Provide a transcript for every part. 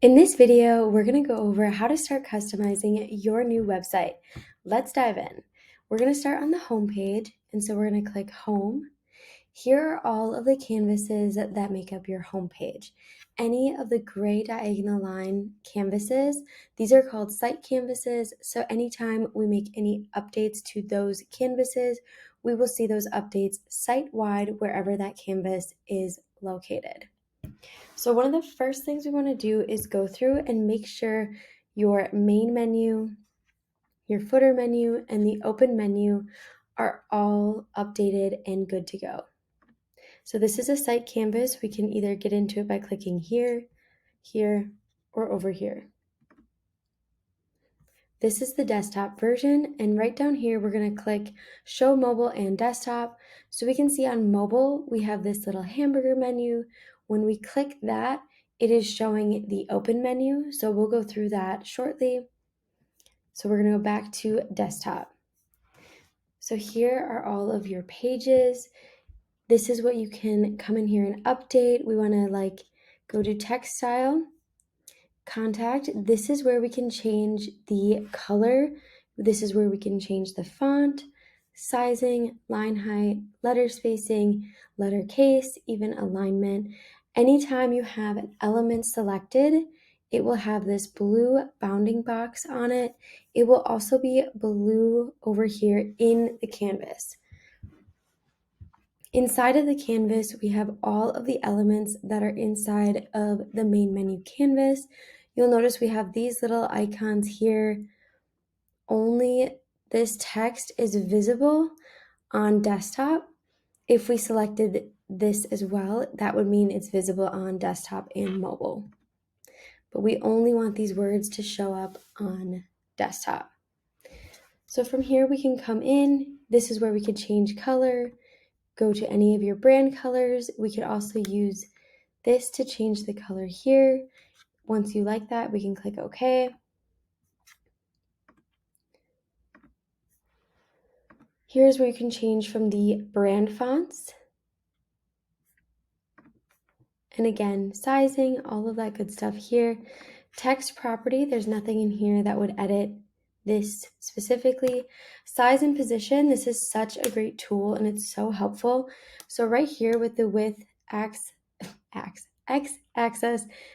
In this video, we're going to go over how to start customizing your new website. Let's dive in. We're going to start on the home page, and so we're going to click Home. Here are all of the canvases that make up your home page. Any of the gray diagonal line canvases, these are called site canvases, so anytime we make any updates to those canvases, we will see those updates site-wide wherever that canvas is located. So one of the first things we want to do is go through and make sure your main menu, your footer menu, and the open menu are all updated and good to go. So this is a site canvas. We can either get into it by clicking here, here, or over here. This is the desktop version, and right down here we're going to click Show Mobile and Desktop. So we can see on mobile we have this little hamburger menu. When we click that, it is showing the open menu, so we'll go through that shortly. So we're going to go back to desktop. So here are all of your pages. This is what you can come in here and update. We want to go to text style. Contact, this is where we can change the color. This is where we can change the font, sizing, line height, letter spacing, letter case, even alignment. Anytime you have an element selected, it will have this blue bounding box on it. It will also be blue over here in the canvas. Inside of the canvas, we have all of the elements that are inside of the main menu canvas. You'll notice we have these little icons here. Only this text is visible on desktop. If we selected this as well, that would mean it's visible on desktop and mobile. But we only want these words to show up on desktop. So from here we can come in. This is where we could change color, go to any of your brand colors. We could also use this to change the color here. Once you like that, we can click OK. Here's where you can change from the brand fonts. And again, sizing, all of that good stuff here. Text property, there's nothing in here that would edit this specifically. Size and position, this is such a great tool and it's so helpful. So right here with the width, x-axis,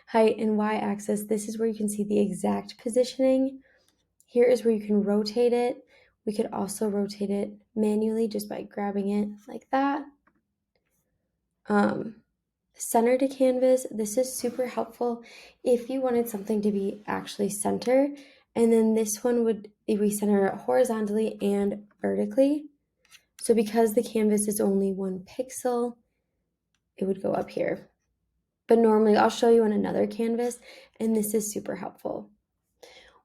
height, and y-axis, this is where you can see the exact positioning. Here is where you can rotate it. We could also rotate it manually just by grabbing it like that. Center to canvas, this is super helpful if you wanted something to be actually center, and then this one would be center horizontally and vertically. So because the canvas is only 1 pixel, it would go up here. But normally I'll show you on another canvas, and this is super helpful.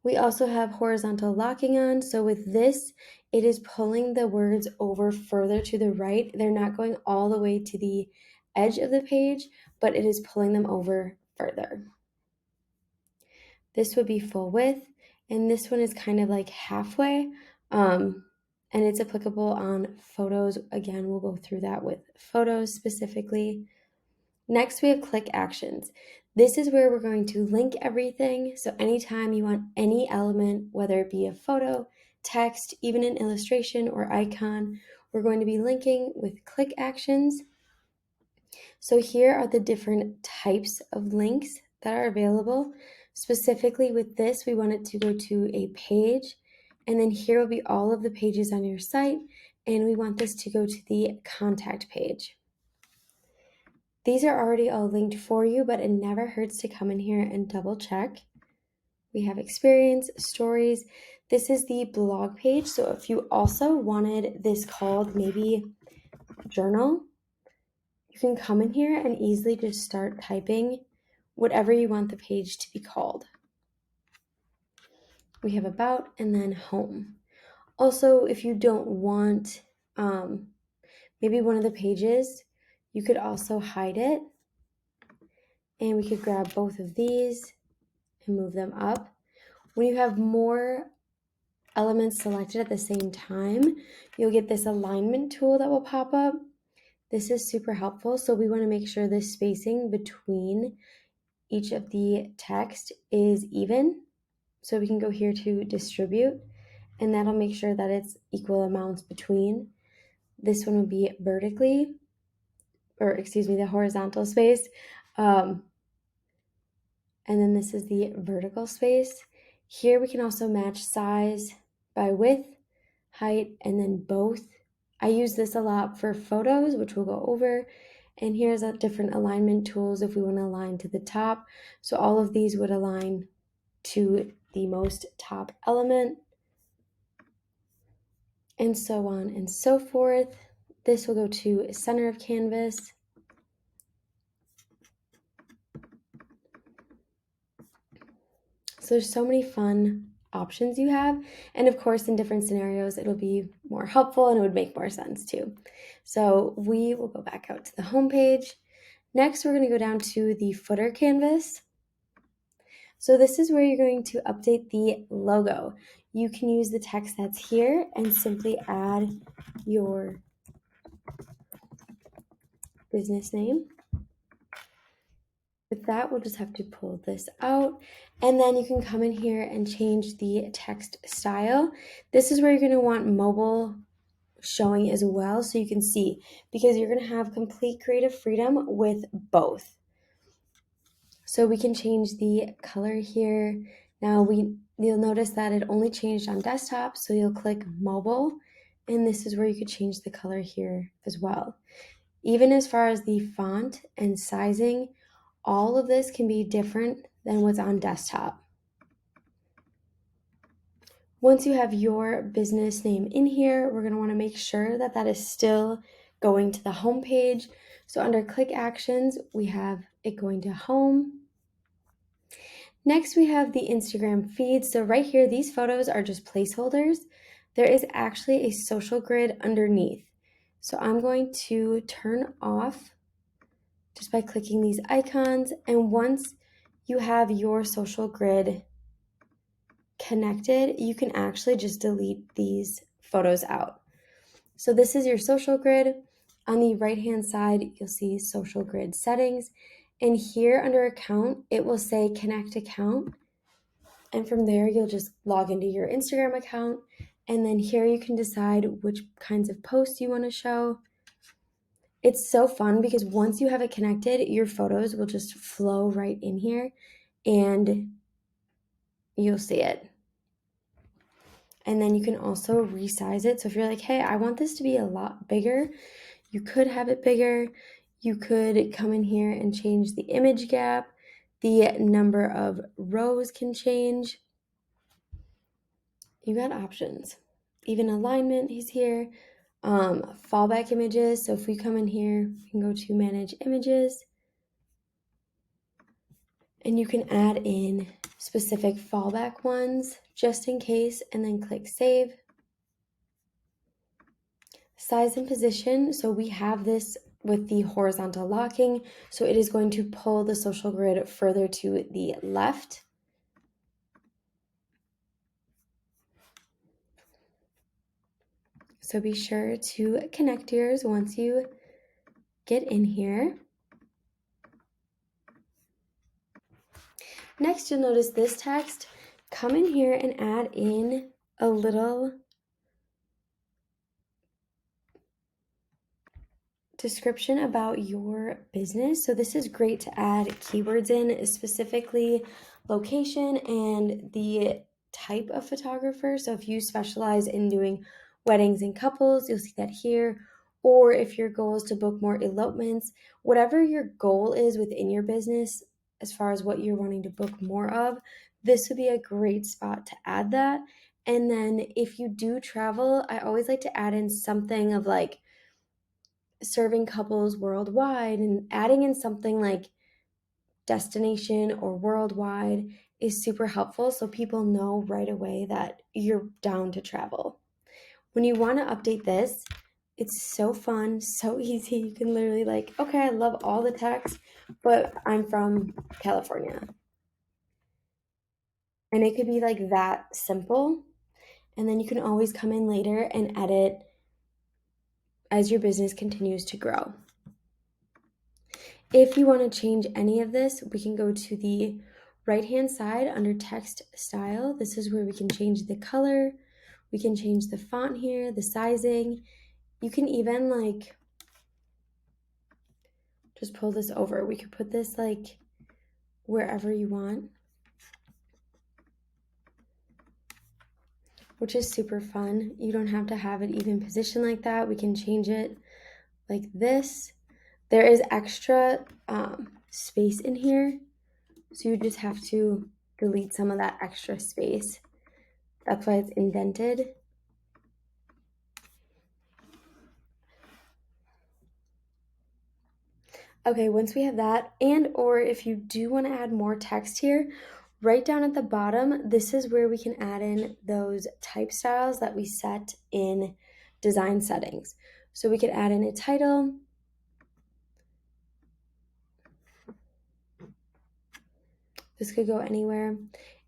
We also have horizontal locking on. So with this, it is pulling the words over further to the right. They're not going all the way to the edge of the page, but it is pulling them over further. This would be full width, and this one is kind of like halfway, and it's applicable on photos. Again, we'll go through that with photos specifically. Next, we have click actions. This is where we're going to link everything. So anytime you want any element, whether it be a photo, text, even an illustration or icon, we're going to be linking with click actions. So here are the different types of links that are available. Specifically with this, we want it to go to a page, and then here will be all of the pages on your site, and we want this to go to the contact page. These are already all linked for you, but it never hurts to come in here and double check. We have experience, stories. This is the blog page. So if you also wanted this called maybe journal, you can come in here and easily just start typing whatever you want the page to be called. We have about and then home. Also, if you don't want maybe one of the pages, you could also hide it. And we could grab both of these and move them up. When you have more elements selected at the same time, you'll get this alignment tool that will pop up. This is super helpful. So we want to make sure the spacing between each of the text is even. So we can go here to distribute, and that'll make sure that it's equal amounts between. This one would be vertically, or excuse me, the horizontal space. And then this is the vertical space. Here we can also match size by width, height, and then both. I use this a lot for photos, which we'll go over. And here's a different alignment tools if we want to align to the top. So all of these would align to the most top element, and so on and so forth. This will go to center of canvas. So there's so many fun options you have. And of course, in different scenarios, it'll be more helpful and it would make more sense too. So we will go back out to the home page. Next, we're going to go down to the footer canvas. So this is where you're going to update the logo. You can use the text that's here and simply add your business name. With that, we'll just have to pull this out, and then you can come in here and change the text style. This is where you're going to want mobile showing as well, so you can see, because you're going to have complete creative freedom with both. So we can change the color here. Now you'll notice that it only changed on desktop, so you'll click mobile, and this is where you could change the color here as well. Even as far as the font and sizing, all of this can be different than what's on desktop. Once you have your business name in here, we're going to want to make sure that that is still going to the home page. So under click actions, we have it going to home. Next, we have the Instagram feed. So right here, these photos are just placeholders. There is actually a social grid underneath. So I'm going to turn off just by clicking these icons. And once you have your social grid connected, you can actually just delete these photos out. So this is your social grid. On the right-hand side, you'll see social grid settings. And here under account, it will say connect account. And from there, you'll just log into your Instagram account. And then here you can decide which kinds of posts you want to show. It's so fun because once you have it connected, your photos will just flow right in here and you'll see it. And then you can also resize it. So if you're like, hey, I want this to be a lot bigger, you could have it bigger. You could come in here and change the image gap. The number of rows can change. You got options. Even alignment is here. Fallback images. So if we come in here, we can go to manage images. And you can add in specific fallback ones just in case, and then click save. Size and position. So we have this with the horizontal locking. So it is going to pull the social grid further to the left. So be sure to connect yours once you get in here. Next, you'll notice this text. Come in here and add in a little description about your business. So this is great to add keywords in, specifically location and the type of photographer. So if you specialize in doing weddings and couples, you'll see that here. Or if your goal is to book more elopements, whatever your goal is within your business, as far as what you're wanting to book more of, this would be a great spot to add that. And then if you do travel, I always like to add in something of like serving couples worldwide, and adding in something like destination or worldwide is super helpful so people know right away that you're down to travel. When you want to update this, it's so fun, so easy. You can literally like, okay, I love all the text, but I'm from California. And it could be like that simple. And then you can always come in later and edit as your business continues to grow. If you want to change any of this, we can go to the right-hand side under text style. This is where we can change the color. We can change the font here, the sizing. You can even like just pull this over. We could put this like wherever you want, which is super fun. You don't have to have it even positioned like that. We can change it like this. There is extra space in here, so you just have to delete some of that extra space. That's why it's indented. Okay, once we have that, and or if you do want to add more text here, right down at the bottom, this is where we can add in those type styles that we set in design settings. So we could add in a title. This could go anywhere.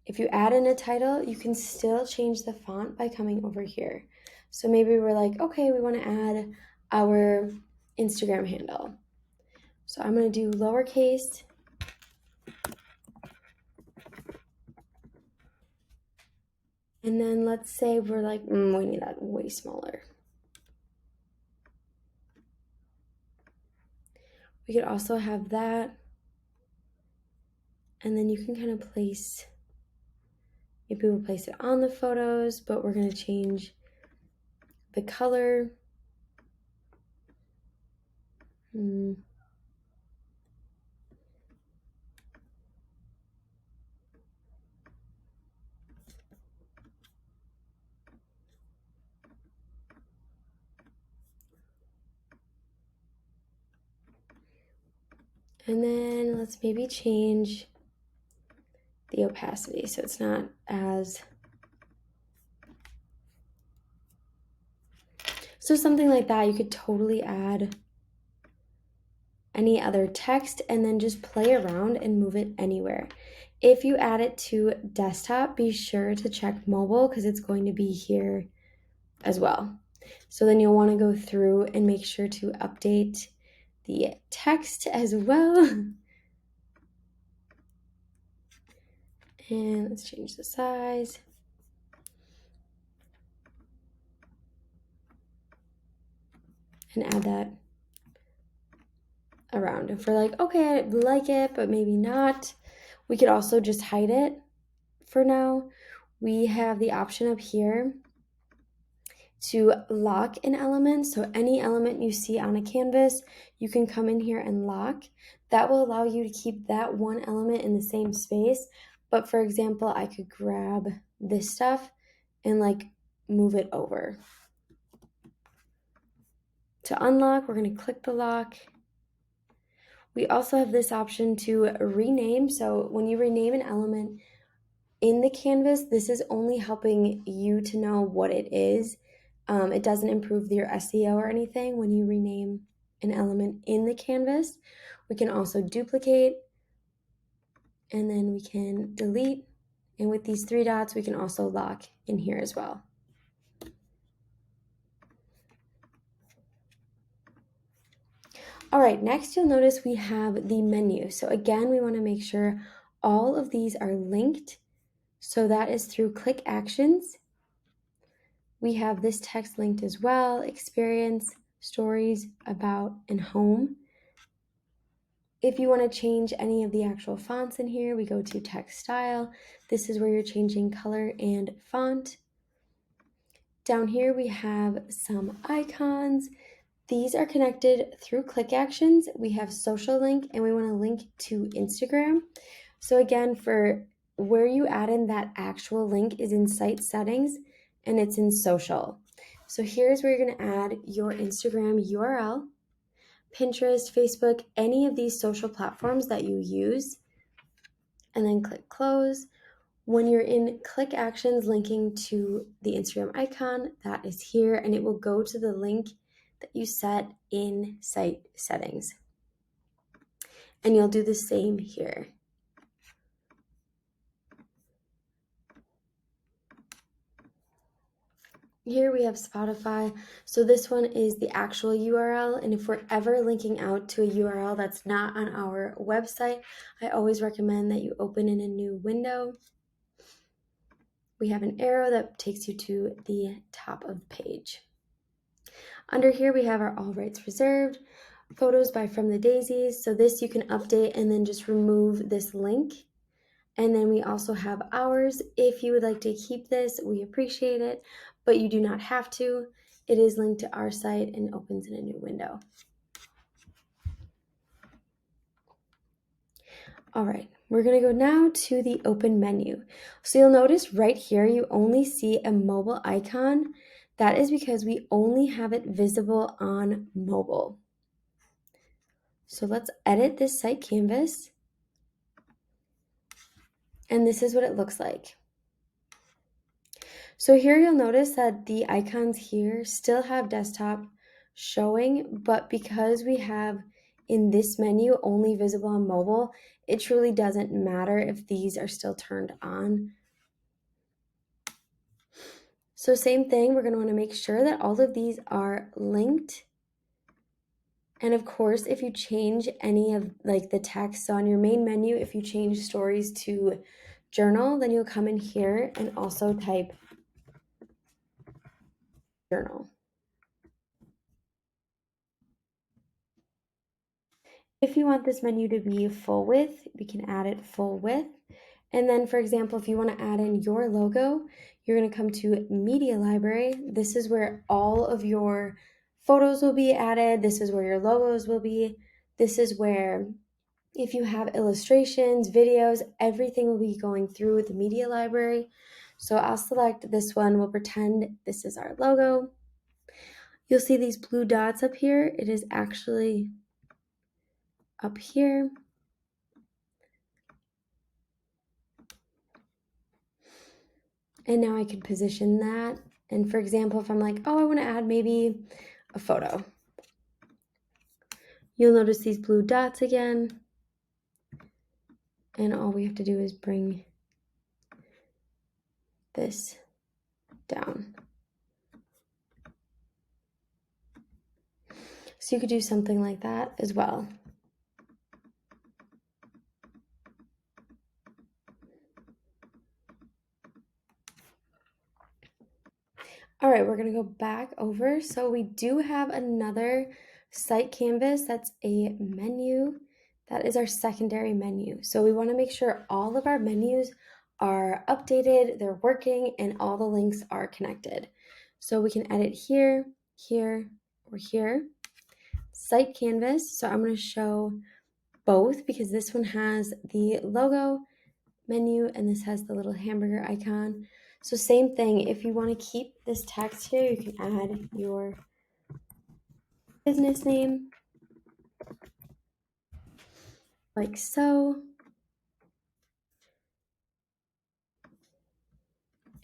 If you add in a title, you can still change the font by coming over here. So maybe we're like, okay, we want to add our Instagram handle. So I'm going to do lowercase. And then let's say we're like, we need that way smaller. We could also have that. And then you can kind of place, maybe we'll place it on the photos, but we're going to change the color. And then let's maybe change the opacity so it's not as, so something like that. You could totally add any other text and then just play around and move it anywhere. If you add it to desktop, be sure to check mobile because it's going to be here as well. So then you'll want to go through and make sure to update the text as well. And let's change the size. And add that around. If we're like, okay, I like it, but maybe not, we could also just hide it for now. We have the option up here to lock an element. So any element you see on a canvas, you can come in here and lock. That will allow you to keep that one element in the same space. But for example, I could grab this stuff and like move it over. To unlock, we're going to click the lock. We also have this option to rename. So when you rename an element in the canvas, this is only helping you to know what it is. It doesn't improve your SEO or anything when you rename an element in the canvas. We can also duplicate, and then we can delete. And with these three dots, we can also lock in here as well. All right, next you'll notice we have the menu. So again, we want to make sure all of these are linked. So that is through click actions. We have this text linked as well, experience, stories, about, and home. If you want to change any of the actual fonts in here, we go to text style. This is where you're changing color and font. Down here we have some icons. These are connected through click actions. We have social link and we want to link to Instagram. So again, for where you add in that actual link is in site settings and it's in social. So here's where you're going to add your Instagram URL, Pinterest, Facebook, any of these social platforms that you use, and then click close. When you're in click actions linking to the Instagram icon, that is here, and it will go to the link that you set in site settings. And you'll do the same here. Here we have Spotify. So this one is the actual URL. And if we're ever linking out to a URL that's not on our website, I always recommend that you open in a new window. We have an arrow that takes you to the top of the page. Under here, we have our all rights reserved, photos by From the Daisies. So this you can update and then just remove this link. And then we also have ours. If you would like to keep this, we appreciate it, but you do not have to. It is linked to our site and opens in a new window. All right, we're gonna go now to the open menu. So you'll notice right here, you only see a mobile icon. That is because we only have it visible on mobile. So let's edit this site canvas. And this is what it looks like. So here you'll notice that the icons here still have desktop showing, but because we have in this menu only visible on mobile, it truly doesn't matter if these are still turned on. So same thing, we're going to want to make sure that all of these are linked. And of course, if you change any of like the text on your main menu, if you change stories to journal, then you'll come in here and also type journal. If you want this menu to be full width, we can add it full width. And then, for example, if you want to add in your logo, you're going to come to Media Library. This is where all of your photos will be added. This is where your logos will be. This is where, if you have illustrations, videos, everything will be going through the Media Library. So I'll select this one. We'll pretend this is our logo. You'll see these blue dots up here. It is actually up here. And now I can position that. And for example, if I'm like, oh, I want to add maybe a photo, you'll notice these blue dots again. And all we have to do is bring this down. So you could do something like that as well. All right, we're going to go back over. So we do have another site canvas. That's a menu. That is our secondary menu. So we want to make sure all of our menus are updated, they're working, and all the links are connected. So we can edit here, here, or here. Site canvas. So I'm going to show both because this one has the logo menu and this has the little hamburger icon. So same thing, if you want to keep this text here, you can add your business name like so.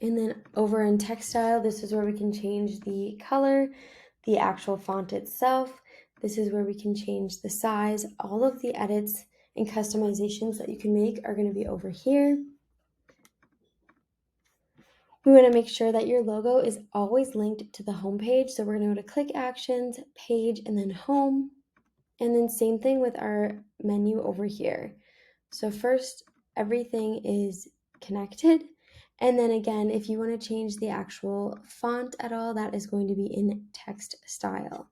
And then over in text style, this is where we can change the color, the actual font itself. This is where we can change the size. All of the edits and customizations that you can make are going to be over here. We want to make sure that your logo is always linked to the home page. So we're going to go to click actions, page, and then home. And then same thing with our menu over here. So first, everything is connected. And then again, if you want to change the actual font at all, that is going to be in text style.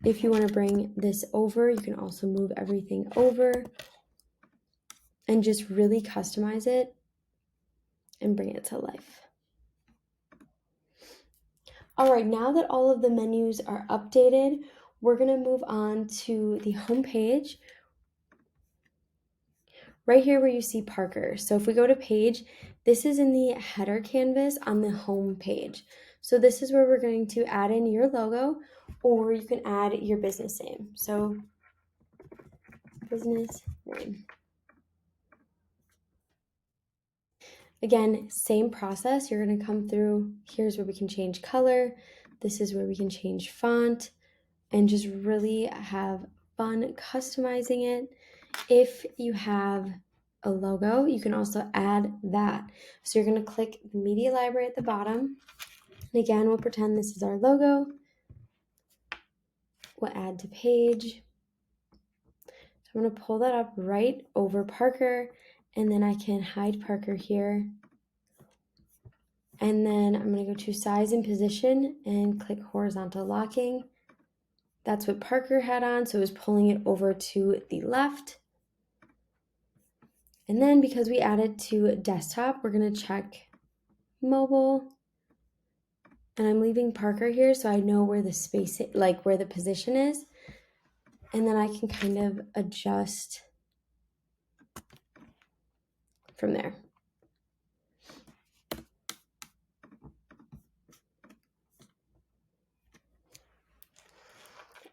If you want to bring this over, you can also move everything over and just really customize it and bring it to life. All right, now that all of the menus are updated, we're going to move on to the home page. Right here where you see Parker. So if we go to page, this is in the header canvas on the home page. So this is where we're going to add in your logo, or you can add your business name. So business name. Again, same process. You're going to come through. Here's where we can change color. This is where we can change font and just really have fun customizing it. If you have a logo, you can also add that. So you're going to click the media library at the bottom. And again, we'll pretend this is our logo. We'll add to page. So I'm going to pull that up right over Parker, and then I can hide Parker here. And then I'm going to go to size and position and click horizontal locking. That's what Parker had on, so it was pulling it over to the left. And then because we added to desktop, we're going to check mobile. And I'm leaving Parker here so I know where the space, like where the position is. And then I can kind of adjust from there.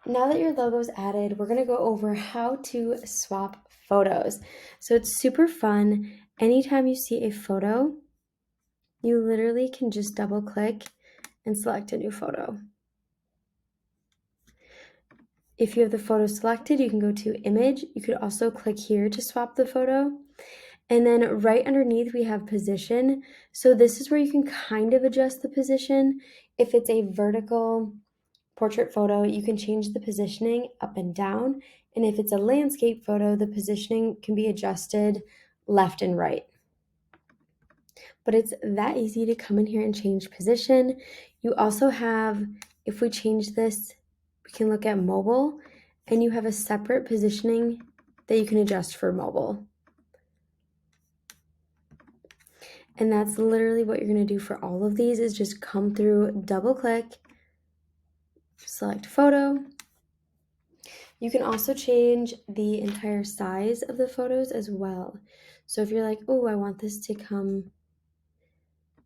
Now that your logo is added, we're going to go over how to swap photos. So it's super fun. Anytime you see a photo, you literally can just double click and select a new photo. If you have the photo selected, you can go to image. You could also click here to swap the photo. And then right underneath we have position. So this is where you can kind of adjust the position. If it's a vertical portrait photo, you can change the positioning up and down. And if it's a landscape photo, the positioning can be adjusted left and right. But it's that easy to come in here and change position. You also have, if we change this, we can look at mobile, and you have a separate positioning that you can adjust for mobile. And that's literally what you're going to do for all of these, is just come through, double click, select photo. You can also change the entire size of the photos as well. So if you're like, oh, I want this to come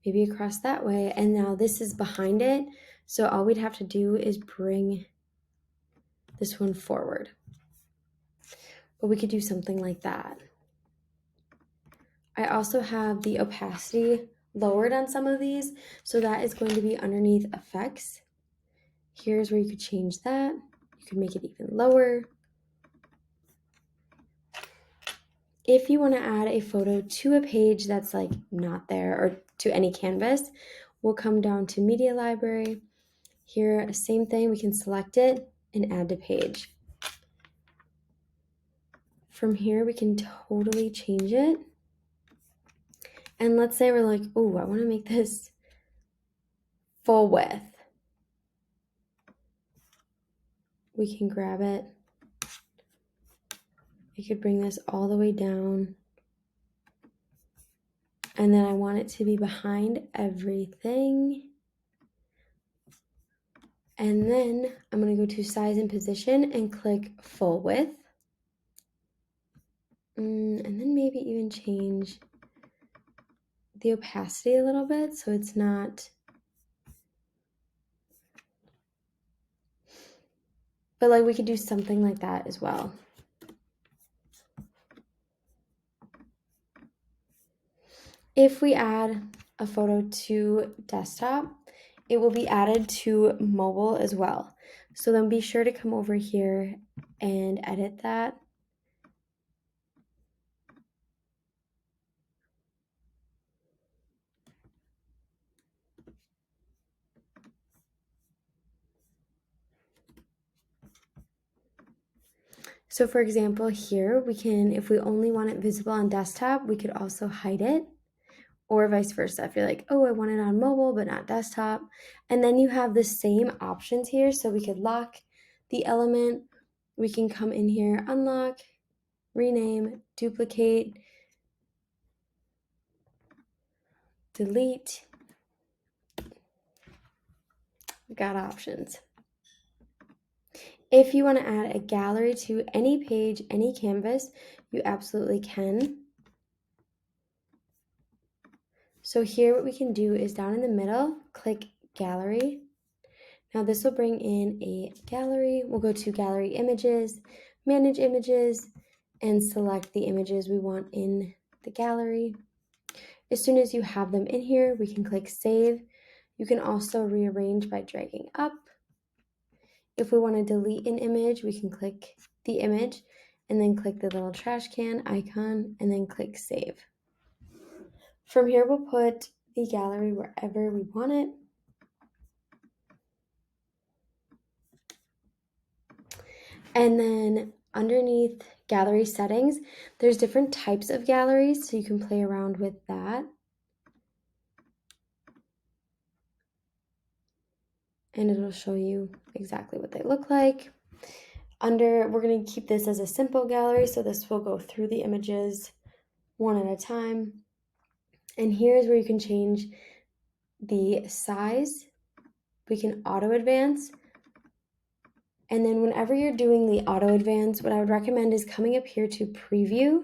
maybe across that way, and now this is behind it, so all we'd have to do is bring this one forward. But we could do something like that. I also have the opacity lowered on some of these, so that is going to be underneath effects. Here's where you could change that. You could make it even lower. If you want to add a photo to a page that's like not there, or to any canvas, we'll come down to media library. Here, same thing, we can select it and add to page. From here, we can totally change it. And let's say we're like, oh, I want to make this full width. We can grab it. I could bring this all the way down. And then I want it to be behind everything. And then I'm going to go to size and position and click full width. And then maybe even change the opacity a little bit so it's not, but like we could do something like that as well. If we add a photo to desktop, it will be added to mobile as well. So then be sure to come over here and edit that. So for example, here we can, if we only want it visible on desktop, we could also hide it, or vice versa. If you're like, oh, I want it on mobile, but not desktop. And then you have the same options here. So we could lock the element. We can come in here, unlock, rename, duplicate, delete. We've got options. If you want to add a gallery to any page, any canvas, you absolutely can. So here what we can do is down in the middle, click gallery. Now this will bring in a gallery. We'll go to gallery images, manage images, and select the images we want in the gallery. As soon as you have them in here, we can click save. You can also rearrange by dragging up. If we want to delete an image, we can click the image and then click the little trash can icon and then click save. From here, we'll put the gallery wherever we want it. And then underneath gallery settings, there's different types of galleries, so you can play around with that. And it'll show you exactly what they look like. We're going to keep this as a simple gallery, so this will go through the images one at a time. And here's where you can change the size. We can auto advance. And then whenever you're doing the auto advance, what I would recommend is coming up here to preview.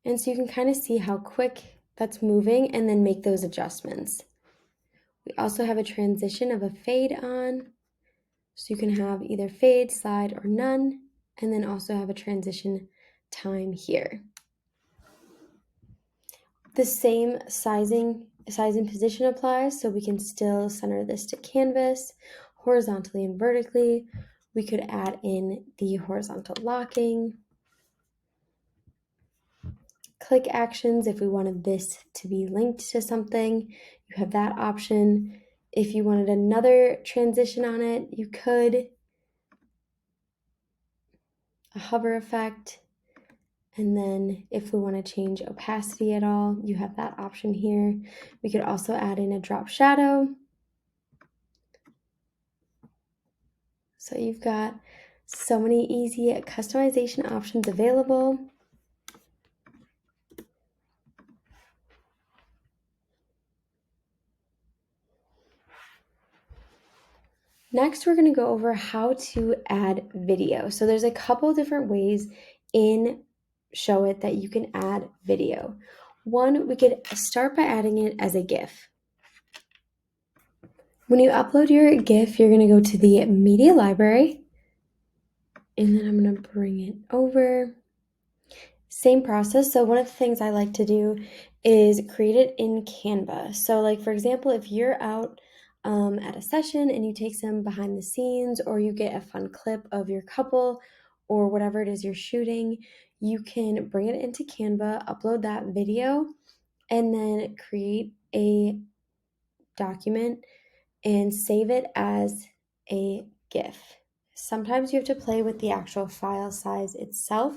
And so you can kind of see how quick that's moving and then make those adjustments. We also have a transition of a fade on. So you can have either fade, slide, or none, and then also have a transition time here. The same size and position applies, so we can still center this to canvas horizontally and vertically. We could add in the horizontal locking, click actions if we wanted this to be linked to something. You have that option. If you wanted another transition on it, you could. A hover effect. And then if we want to change opacity at all, you have that option here. We could also add in a drop shadow. So you've got so many easy customization options available. Next, we're going to go over how to add video. So there's a couple different ways in Showit that you can add video. One, we could start by adding it as a GIF. When you upload your GIF, you're going to go to the media library, and then I'm going to bring it over. Same process. So one of the things I like to do is create it in Canva. So like, for example, if you're out at a session and you take some behind the scenes, or you get a fun clip of your couple or whatever it is you're shooting, you can bring it into Canva, upload that video, and then create a document and save it as a GIF. Sometimes you have to play with the actual file size itself,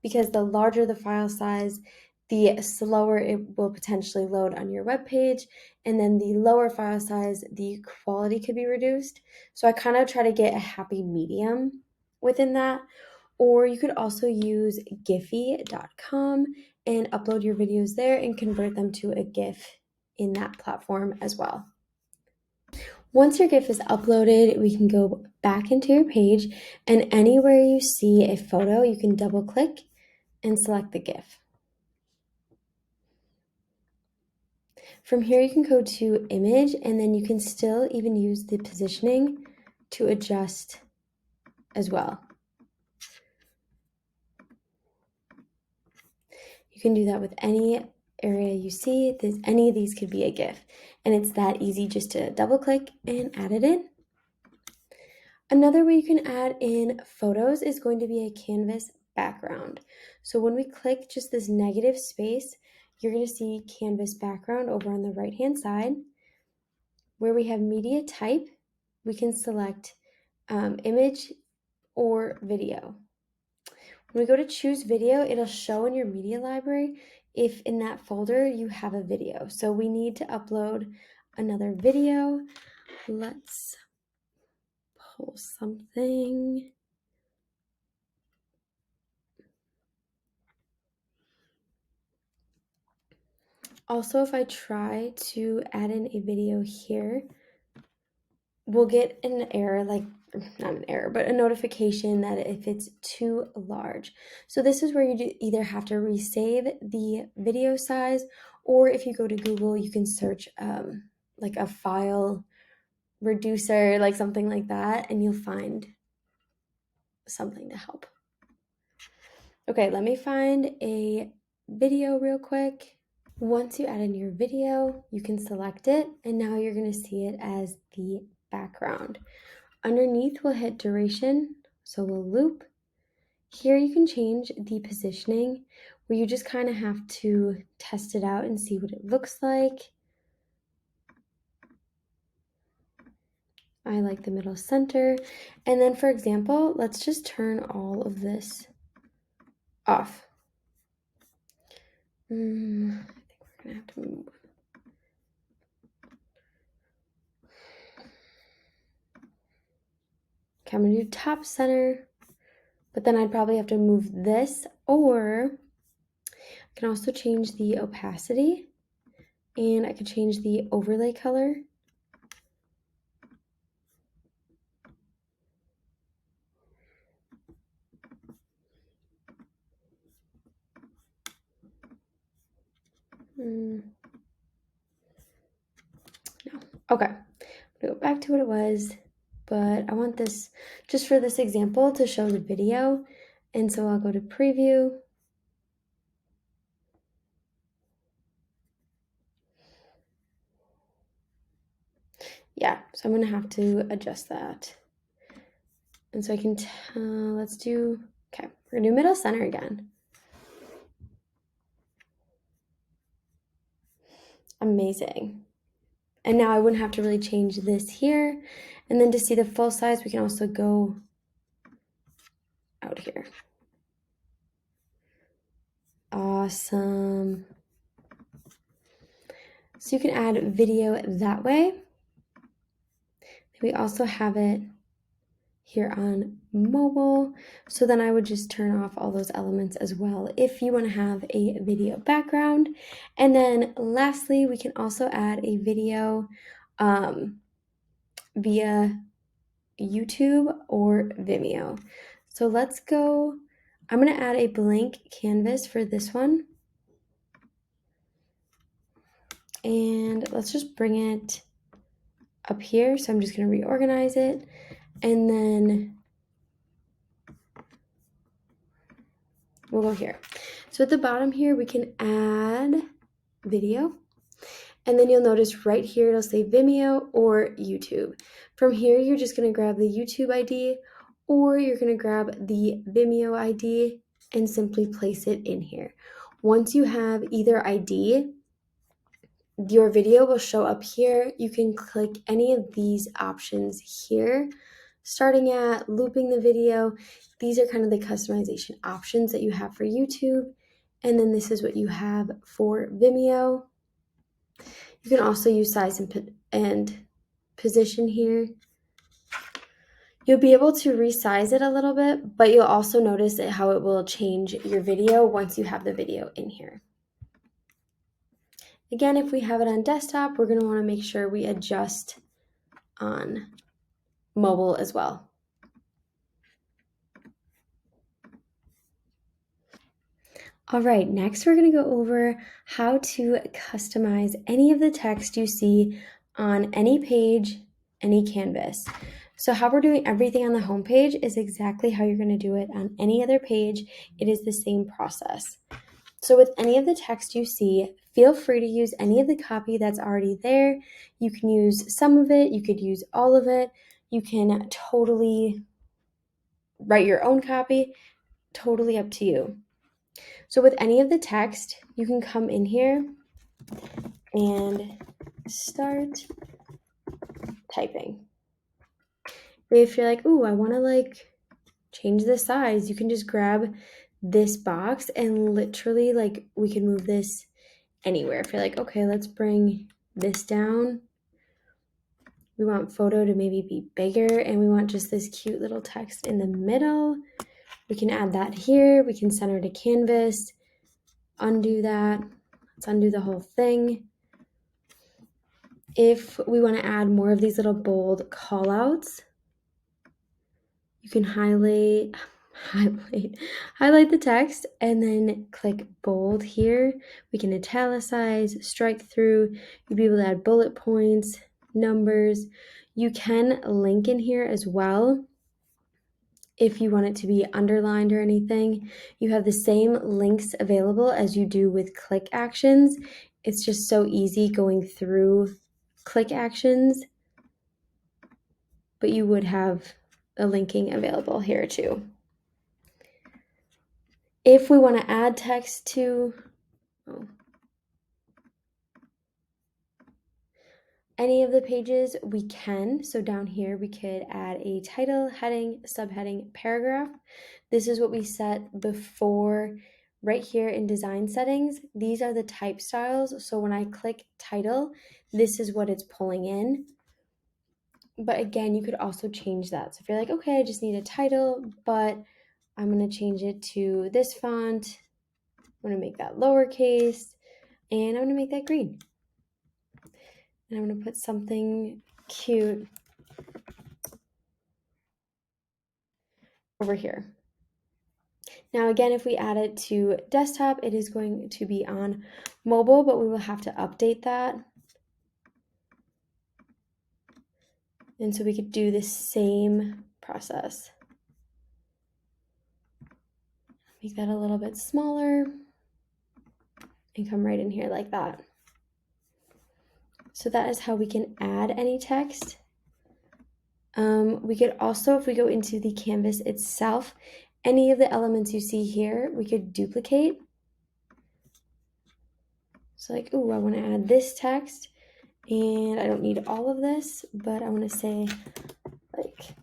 because the larger the file size, the slower it will potentially load on your web page, and then the lower file size, the quality could be reduced. So I kind of try to get a happy medium within that. Or you could also use Giphy.com and upload your videos there and convert them to a GIF in that platform as well. Once your GIF is uploaded, we can go back into your page, and anywhere you see a photo, you can double click and select the GIF. From here, you can go to image, and then you can still even use the positioning to adjust as well. You can do that with any area you see. Any of these could be a GIF, and it's that easy just to double click and add it in. Another way you can add in photos is going to be a canvas background. So when we click just this negative space, you're going to see canvas background over on the right hand side. Where we have media type, we can select image or video. When we go to choose video, it'll show in your media library if in that folder you have a video. So we need to upload another video. Let's pull something. Also, if I try to add in a video here, we'll get an error, like not an error, but a notification that if it's too large. So this is where you either have to resave the video size, or if you go to Google, you can search like a file reducer, like something like that, and you'll find something to help. Okay, let me find a video real quick. Once you add in your video, you can select it, and now you're going to see it as the background. Underneath, we'll hit duration, so we'll loop. Here you can change the positioning, where you just kind of have to test it out and see what it looks like. I like the middle center. And then for example, let's just turn all of this off. I think we're gonna have to move. Okay, I'm gonna do top center, but then I'd probably have to move this, or I can also change the opacity, and I could change the overlay color. No. Okay, I'm gonna go back to what it was, but I want this just for this example to show the video. And so I'll go to preview. Yeah, so I'm gonna have to adjust that. And so I can, let's do, okay, we're gonna do middle center again. Amazing. And now I wouldn't have to really change this here. And then to see the full size, we can also go out here. Awesome. So you can add video that way. We also have it here on mobile. So then I would just turn off all those elements as well if you want to have a video background. And then lastly, we can also add a video via YouTube or Vimeo. So let's go, I'm going to add a blank canvas for this one. And let's just bring it up here. So I'm just going to reorganize it. And then we'll go here. So at the bottom here, we can add video. And then you'll notice right here, it'll say Vimeo or YouTube. From here, you're just going to grab the YouTube ID, or you're going to grab the Vimeo ID and simply place it in here. Once you have either ID, your video will show up here. You can click any of these options here, starting at looping the video. These are kind of the customization options that you have for YouTube. And then this is what you have for Vimeo. You can also use size and position here. You'll be able to resize it a little bit, but you'll also notice how it will change your video once you have the video in here. Again, if we have it on desktop, we're going to want to make sure we adjust on mobile as well. All right, next we're going to go over how to customize any of the text you see on any page, any canvas. So how we're doing everything on the home page is exactly how you're going to do it on any other page. It is the same process. So with any of the text you see, feel free to use any of the copy that's already there. You can use some of it, you could use all of it. You can totally write your own copy, totally up to you. So with any of the text, you can come in here and start typing. If you're like, ooh, I want to change the size, you can just grab this box and literally we can move this anywhere. If you're like, okay, let's bring this down. We want photo to maybe be bigger and we want just this cute little text in the middle. We can add that here. We can center to canvas, undo that. Let's undo the whole thing. If we want to add more of these little bold call outs, you can highlight the text and then click bold here. We can italicize, strike through. You'll be able to add bullet points, numbers. You can link in here as well. If you want it to be underlined or anything, you have the same links available as you do with click actions. It's just so easy going through click actions, but you would have a linking available here too. If we want to add text to, any of the pages, we can. So down here, we could add a title, heading, subheading, paragraph. This is what we set before right here in design settings. These are the type styles. So when I click title, this is what it's pulling in. But again, you could also change that. So if you're like, okay, I just need a title, but I'm going to change it to this font. I'm going to make that lowercase, and I'm going to make that green. And I'm going to put something cute over here. Now again, if we add it to desktop, it is going to be on mobile, but we will have to update that. And so we could do the same process. Make that a little bit smaller and come right in here like that. So that is how we can add any text. We could also, if we go into the canvas itself, any of the elements you see here, we could duplicate. So like, ooh, I want to add this text, and I don't need all of this, but I want to say like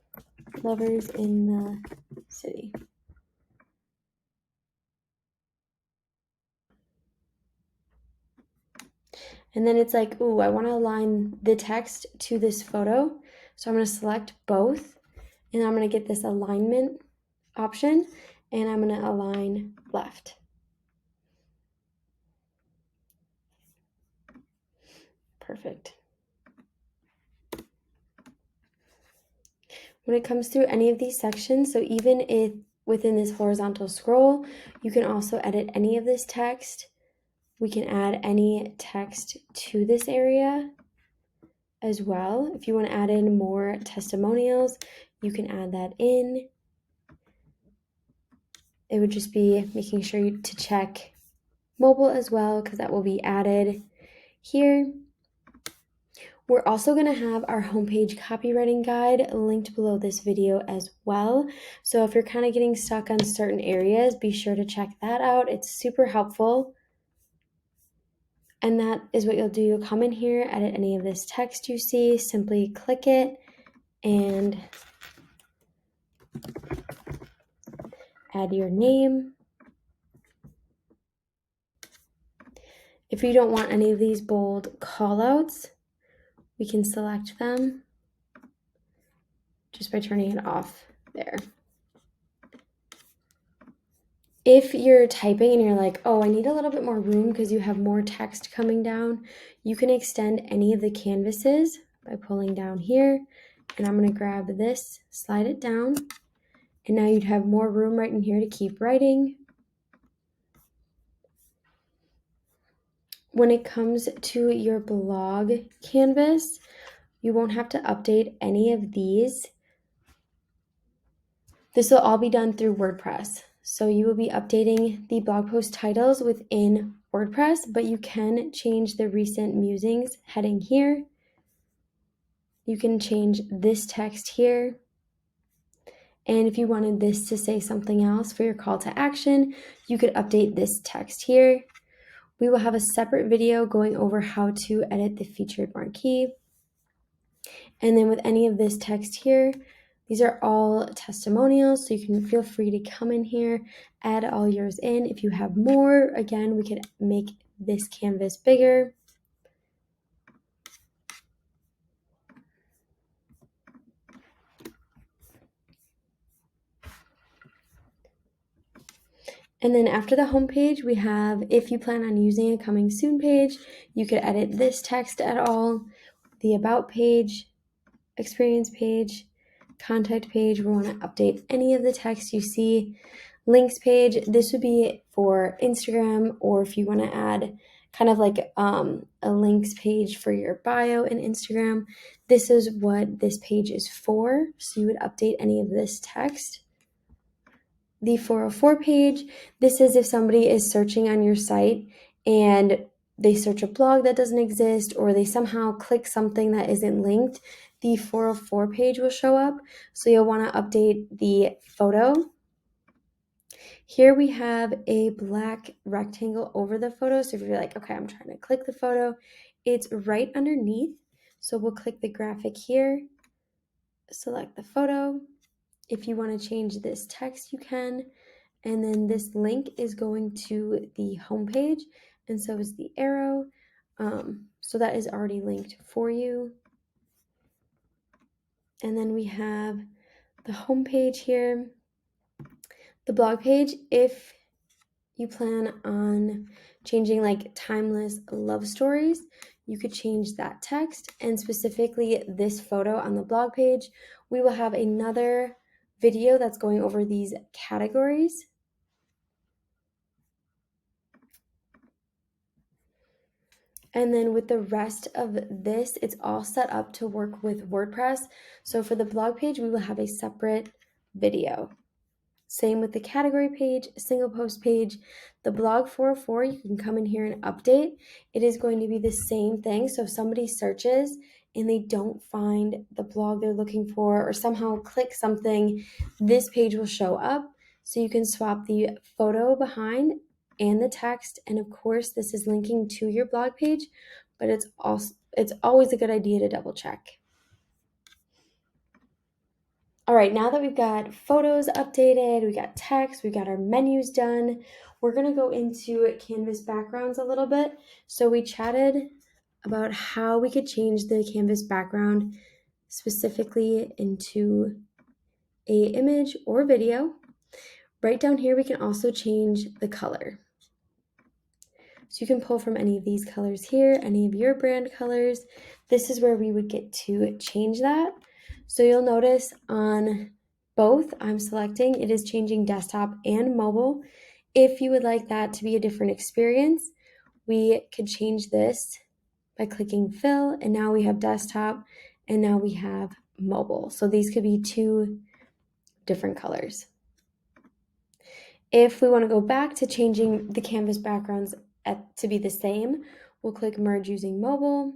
lovers in the city. And then it's like, ooh, I want to align the text to this photo. So I'm going to select both, and I'm going to get this alignment option, and I'm going to align left. Perfect. When it comes through any of these sections, so even if within this horizontal scroll, you can also edit any of this text. We can add any text to this area as well. If you want to add in more testimonials, you can add that in. It would just be making sure to check mobile as well, because that will be added here. We're also going to have our homepage copywriting guide linked below this video as well. So if you're kind of getting stuck on certain areas, be sure to check that out. It's super helpful. And that is what you'll do. You'll come in here, edit any of this text you see, simply click it and add your name. If you don't want any of these bold callouts, we can select them just by turning it off there. If you're typing and you're like, oh, I need a little bit more room because you have more text coming down, you can extend any of the canvases by pulling down here. And I'm going to grab this, slide it down, and now you'd have more room right in here to keep writing. When it comes to your blog canvas, you won't have to update any of these. This will all be done through WordPress. So you will be updating the blog post titles within WordPress, but you can change the recent musings heading here. You can change this text here. And if you wanted this to say something else for your call to action, you could update this text here. We will have a separate video going over how to edit the featured marquee. And then with any of this text here, these are all testimonials, so you can feel free to come in here, add all yours in. If you have more, again, we could make this canvas bigger. And then after the home page, we have, if you plan on using a coming soon page, you could edit this text at all, the about page, experience page, contact page. We want to update any of the text you see. Links page, this would be for Instagram, or if you want to add kind of like a links page for your bio in Instagram, this is what this page is for. So you would update any of this text. The 404 page, this is if somebody is searching on your site and they search a blog that doesn't exist, or they somehow click something that isn't linked, the 404 page will show up. So you'll want to update the photo. Here we have a black rectangle over the photo. So if you're like, okay, I'm trying to click the photo, it's right underneath. So we'll click the graphic here, select the photo. If you want to change this text, you can. And then this link is going to the home page, and so is the arrow. So that is already linked for you. And then we have the home page here. The blog page, if you plan on changing like timeless love stories, you could change that text, and specifically this photo on the blog page. We will have another video that's going over these categories. And then with the rest of this, it's all set up to work with WordPress. So for the blog page, we will have a separate video. Same with the category page, single post page. The blog 404, you can come in here and update. It is going to be the same thing. So if somebody searches and they don't find the blog they're looking for, or somehow click something, this page will show up. So you can swap the photo behind and the text. And of course, this is linking to your blog page, but it's always a good idea to double check. All right, now that we've got photos updated, we got text, we got our menus done, we're gonna go into Canvas backgrounds a little bit. So we chatted about how we could change the Canvas background specifically into a image or video. Right down here, we can also change the color. So you can pull from any of these colors here, any of your brand colors. This is where we would get to change that. So you'll notice on both I'm selecting, it is changing desktop and mobile. If you would like that to be a different experience, we could change this by clicking fill, and now we have desktop, and now we have mobile. So these could be two different colors. If we want to go back to changing the canvas backgrounds to be the same, we'll click merge using mobile,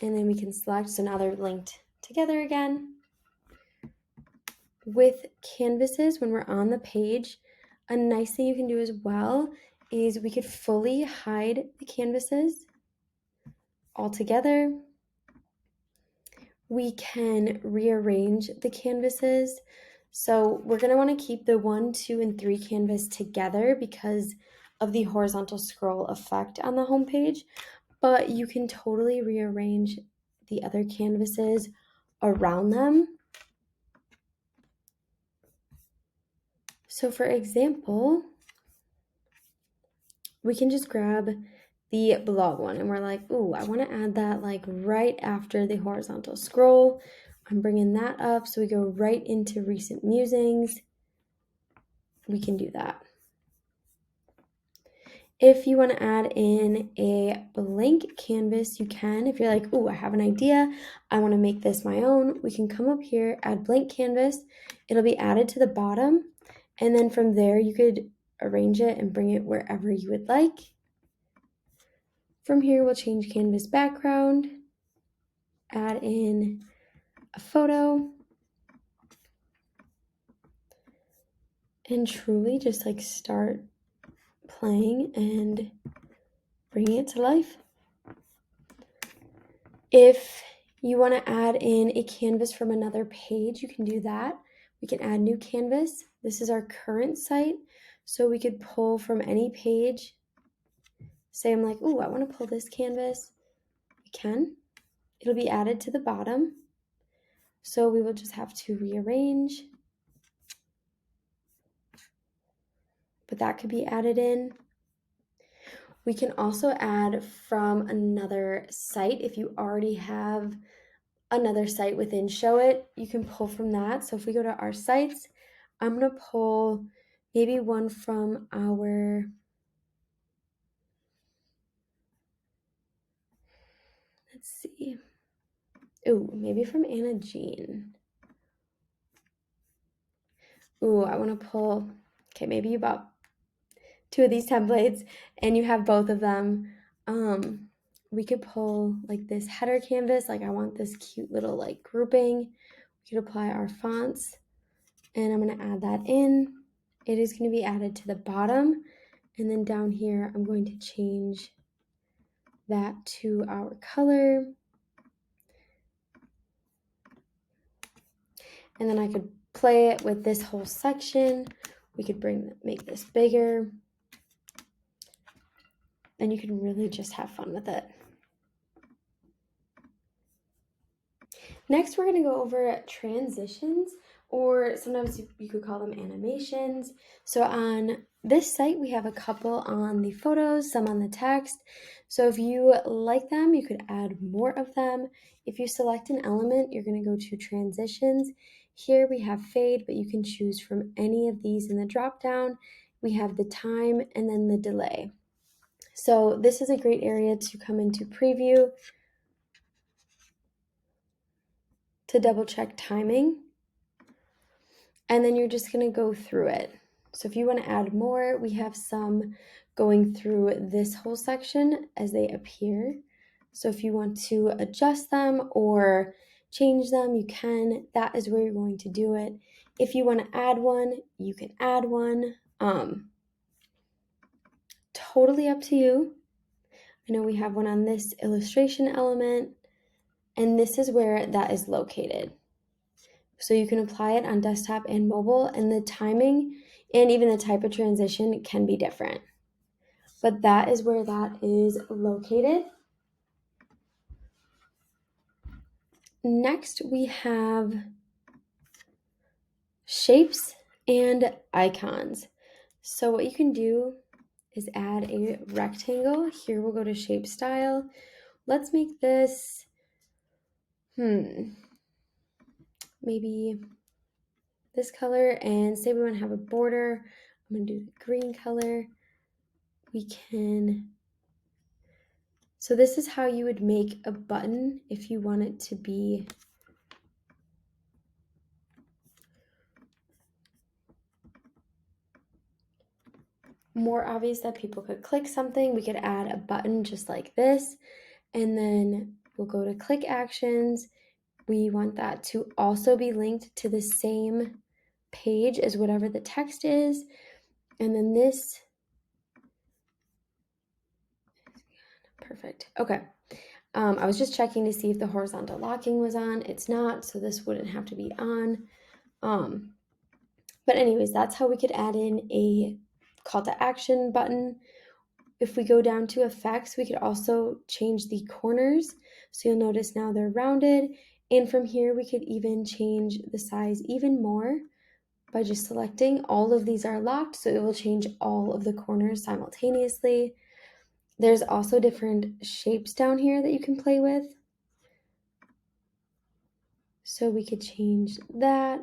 and then we can select, so now they're linked together again. With canvases, when we're on the page, a nice thing you can do as well is we could fully hide the canvases altogether. We can rearrange the canvases. So we're going to want to keep the 1, 2, and 3 canvas together because of the horizontal scroll effect on the home page, but you can totally rearrange the other canvases around them. So for example, we can just grab the blog one and we're like, ooh, I want to add that like right after the horizontal scroll. I'm bringing that up so we go right into recent musings. We can do that. If you want to add in a blank canvas, you can. If you're like, ooh, I have an idea, I want to make this my own, we can come up here, add blank canvas. It'll be added to the bottom. And then from there, you could arrange it and bring it wherever you would like. From here, we'll change canvas background, add in a photo, and truly just like start playing and bringing it to life. If you want to add in a canvas from another page, you can do that. We can add new canvas. This is our current site, so we could pull from any page. Say I'm like, ooh, I want to pull this canvas. We can. It'll be added to the bottom. So we will just have to rearrange. But that could be added in. We can also add from another site. If you already have another site within Showit, you can pull from that. So if we go to our sites, I'm going to pull maybe one from our, let's see. Ooh, maybe from Anna Jean. Ooh, I want to pull, okay, maybe you bought 2 of these templates and you have both of them. We could pull like this header canvas, like I want this cute little like grouping. We could apply our fonts, and I'm going to add that in. It is going to be added to the bottom, and then down here I'm going to change that to our color. And then I could play it with this whole section. We could make this bigger. And you can really just have fun with it. Next, we're going to go over transitions, or sometimes you could call them animations. So on this site, we have a couple on the photos, some on the text. So if you like them, you could add more of them. If you select an element, you're going to go to transitions. Here we have fade, but you can choose from any of these in the drop-down. We have the time and then the delay. So this is a great area to come into preview to double check timing. And then you're just going to go through it. So if you want to add more, we have some going through this whole section as they appear. So if you want to adjust them or change them, you can. That is where you're going to do it. If you want to add one, you can add one. Totally up to you. I know we have one on this illustration element, and this is where that is located. So you can apply it on desktop and mobile, and the timing and even the type of transition can be different. But that is where that is located. Next, we have shapes and icons. So what you can do is add a rectangle. Here we'll go to shape style. Let's make this, maybe this color, and say we want to have a border. I'm going to do the green color. We can, so this is how you would make a button if you want it to be more obvious that people could click something. We could add a button just like this, and then we'll go to click actions. We want that to also be linked to the same page as whatever the text is. And then this, perfect. Okay. I was just checking to see if the horizontal locking was on. It's not, so this wouldn't have to be on. But anyways, that's how we could add in a call to action button. If we go down to effects, we could also change the corners. So you'll notice now they're rounded. And from here, we could even change the size even more by just selecting. All of these are locked, so it will change all of the corners simultaneously. There's also different shapes down here that you can play with. So we could change that.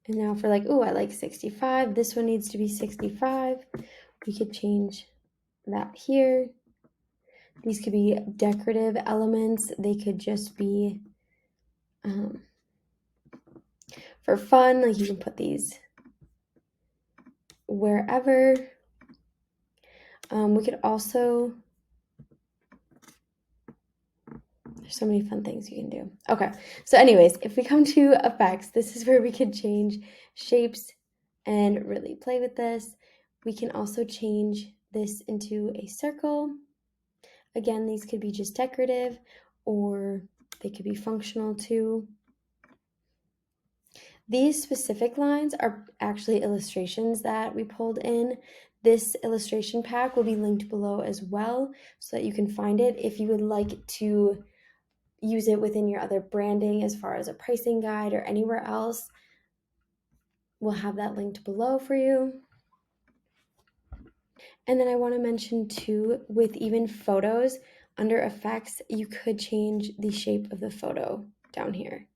And now for like, oh, I like 65. This one needs to be 65. We could change that here. These could be decorative elements. They could just be for fun. Like you can put these wherever. We could also, there's so many fun things you can do. Okay, so anyways, if we come to effects, this is where we could change shapes and really play with this. We can also change this into a circle. Again, these could be just decorative or they could be functional too. These specific lines are actually illustrations that we pulled in. This illustration pack will be linked below as well so that you can find it if you would like to use it within your other branding as far as a pricing guide or anywhere else. We'll have that linked below for you. And then I want to mention too, with even photos, under effects, you could change the shape of the photo down here.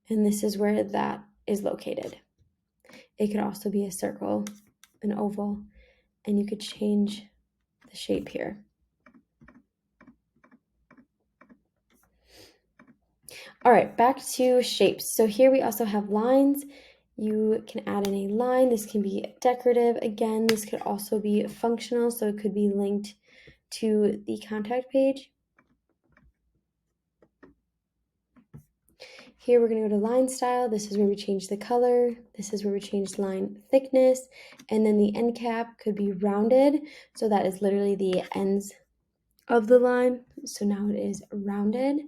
And this is where that is located. It could also be a circle, an oval, and you could change the shape here. All right, back to shapes. So here we also have lines. You can add in a line. This can be decorative. Again, this could also be functional, so it could be linked to the contact page. Here we're going to go to line style. This is where we change the color. This is where we change line thickness. And then the end cap could be rounded. So that is literally the ends of the line. So now it is rounded.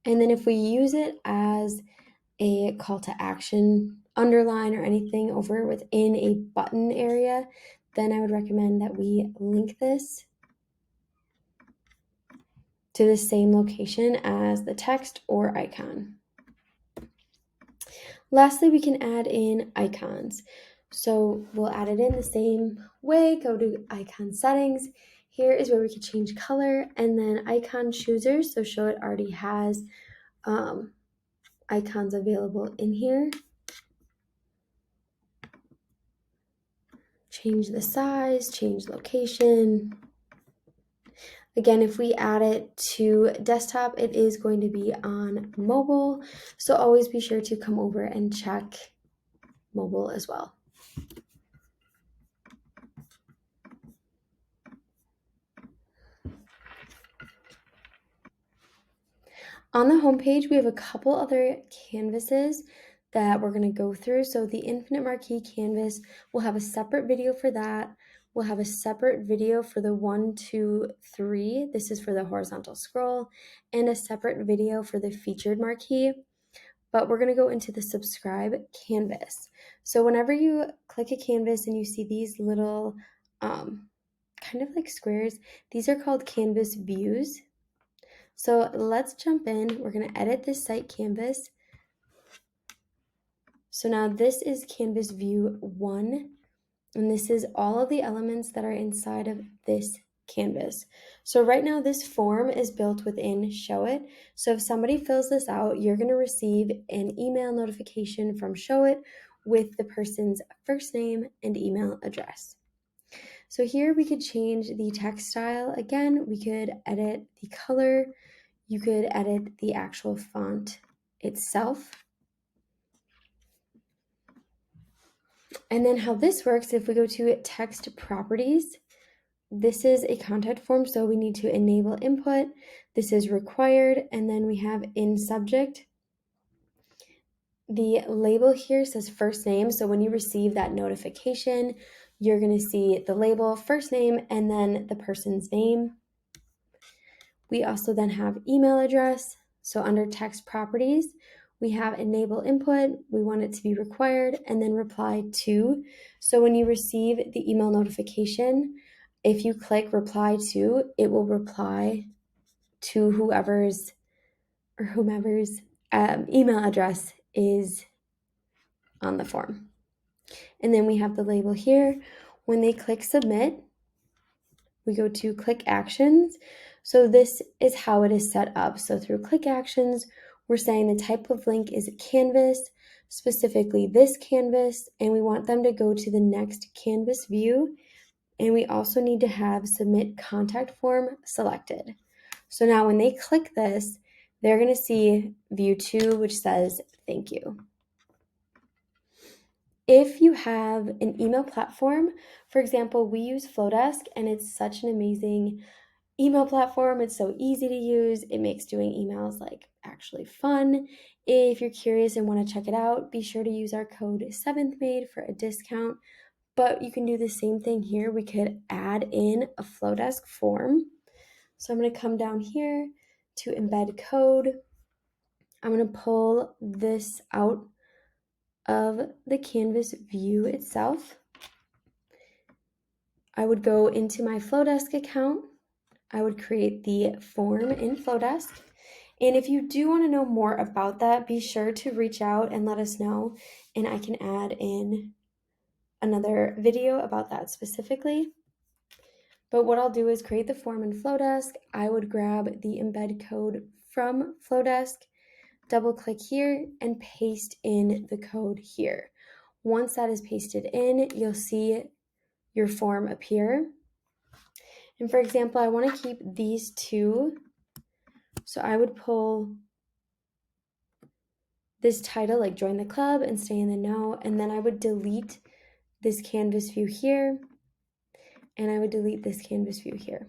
And then if we use it as a call to action underline or anything over within a button area, then I would recommend that we link this to the same location as the text or icon. Lastly, we can add in icons. So we'll add it in the same way, go to icon settings. Here is where we can change color, and then icon choosers. So Showit already has icons available in here. Change the size, change location. Again, if we add it to desktop, it is going to be on mobile. So always be sure to come over and check mobile as well. On the homepage, we have a couple other canvases that we're going to go through. So the Infinite Marquee canvas, we'll have a separate video for that. We'll have a separate video for the 1, 2, 3. This is for the horizontal scroll, and a separate video for the featured marquee. But we're going to go into the subscribe canvas. So whenever you click a canvas and you see these little kind of like squares, these are called canvas views. So let's jump in. We're going to edit this site canvas. So now this is canvas view 1, and this is all of the elements that are inside of this canvas. So right now this form is built within Showit. So if somebody fills this out, you're going to receive an email notification from Showit with the person's first name and email address. So here we could change the text style. Again, we could edit the color. You could edit the actual font itself. And then how this works, if we go to text properties, this is a contact form, so we need to enable input. This is required, and then we have in subject. The label here says first name, so when you receive that notification, you're going to see the label, first name, and then the person's name. We also then have email address. So under text properties, we have enable input. We want it to be required, and then reply to. So when you receive the email notification, if you click reply to, it will reply to whomever's email address is on the form. And then we have the label here. When they click submit, we go to click actions. So this is how it is set up. So through click actions, we're saying the type of link is canvas, specifically this canvas, and we want them to go to the next canvas view. And we also need to have submit contact form selected. So now when they click this, they're going to see view 2, which says thank you. If you have an email platform, for example, we use Flowdesk, and it's such an amazing email platform. It's so easy to use. It makes doing emails like actually fun. If you're curious and want to check it out, be sure to use our code 7thMade for a discount. But you can do the same thing here. We could add in a Flowdesk form. So I'm going to come down here to embed code. I'm going to pull this out of the canvas view itself. I would go into my Flowdesk account. I would create the form in Flowdesk. And if you do want to know more about that, be sure to reach out and let us know, and I can add in another video about that specifically. But what I'll do is create the form in Flowdesk. I would grab the embed code from Flowdesk, double click here, and paste in the code here. Once that is pasted in, you'll see your form appear. And for example, I want to keep these two. So I would pull this title, like join the club and stay in the know, and then I would delete this canvas view here, and I would delete this canvas view here.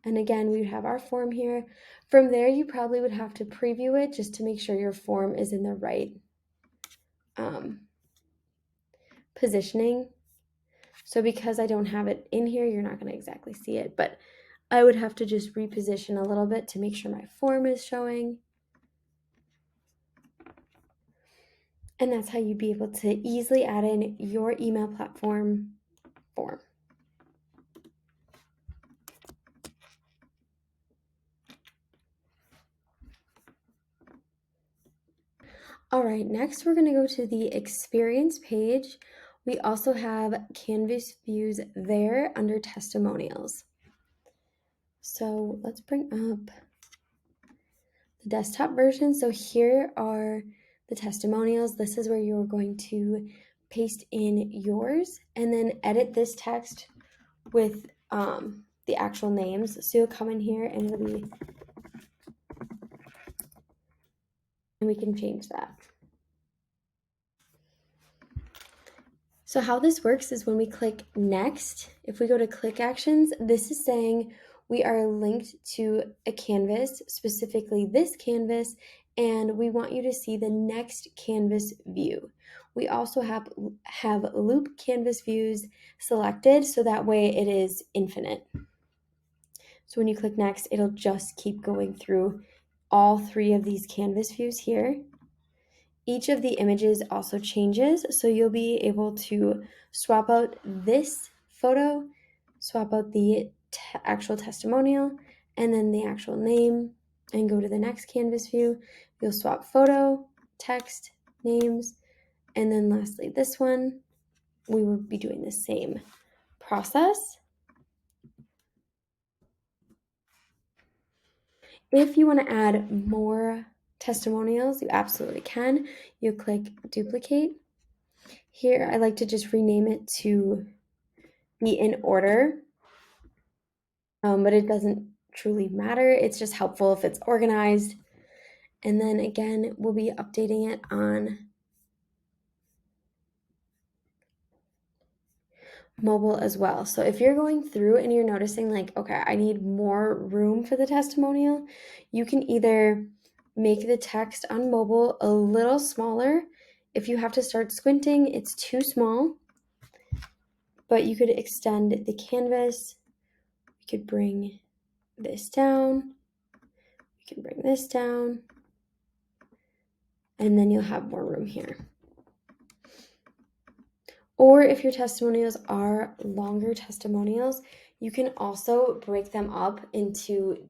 And again, we would have our form here. From there, you probably would have to preview it just to make sure your form is in the right positioning. So because I don't have it in here, you're not going to exactly see it, but I would have to just reposition a little bit to make sure my form is showing. And that's how you'd be able to easily add in your email platform form. All right, next we're going to go to the experience page. We also have Canvas views there under testimonials. So let's bring up the desktop version. So here are the testimonials. This is where you're going to paste in yours and then edit this text with the actual names. So you'll come in here and it'll be, and we can change that. So how this works is when we click next, if we go to click actions, this is saying we are linked to a canvas, specifically this canvas, and we want you to see the next canvas view. We also have loop canvas views selected, so that way it is infinite. So when you click next, it'll just keep going through all 3 of these canvas views here. Each of the images also changes, so you'll be able to swap out this photo, swap out the actual testimonial, and then the actual name, and go to the next canvas view. You'll swap photo, text, names, and then lastly this one, we will be doing the same process. If you want to add more testimonials, you absolutely can. You click duplicate. Here, I like to just rename it to be in order, but it doesn't truly matter. It's just helpful if it's organized. And then again, we'll be updating it on mobile as well. So if you're going through and you're noticing like, okay, I need more room for the testimonial, you can either make the text on mobile a little smaller. If you have to start squinting, it's too small, but you could extend the canvas. You could bring this down. You can bring this down, and then you'll have more room here. Or if your testimonials are longer testimonials, you can also break them up into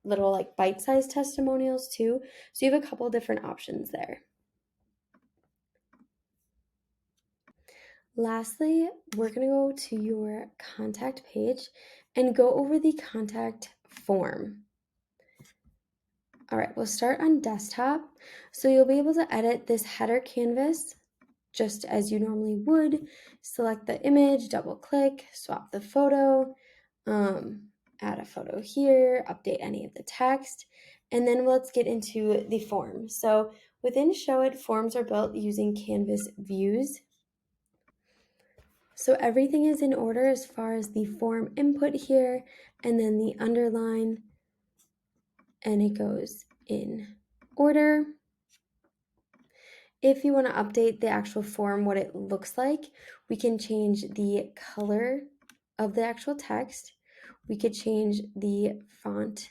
little like bite-sized testimonials too. So you have a couple different options there. Lastly, we're going to go to your contact page and go over the contact form. All right, we'll start on desktop. So you'll be able to edit this header canvas just as you normally would. Select the image, double click, swap the photo, add a photo here, update any of the text, and then let's get into the form. So within Showit, forms are built using Canvas views. So everything is in order as far as the form input here, and then the underline, and it goes in order. If you want to update the actual form, what it looks like, we can change the color of the actual text. We could change the font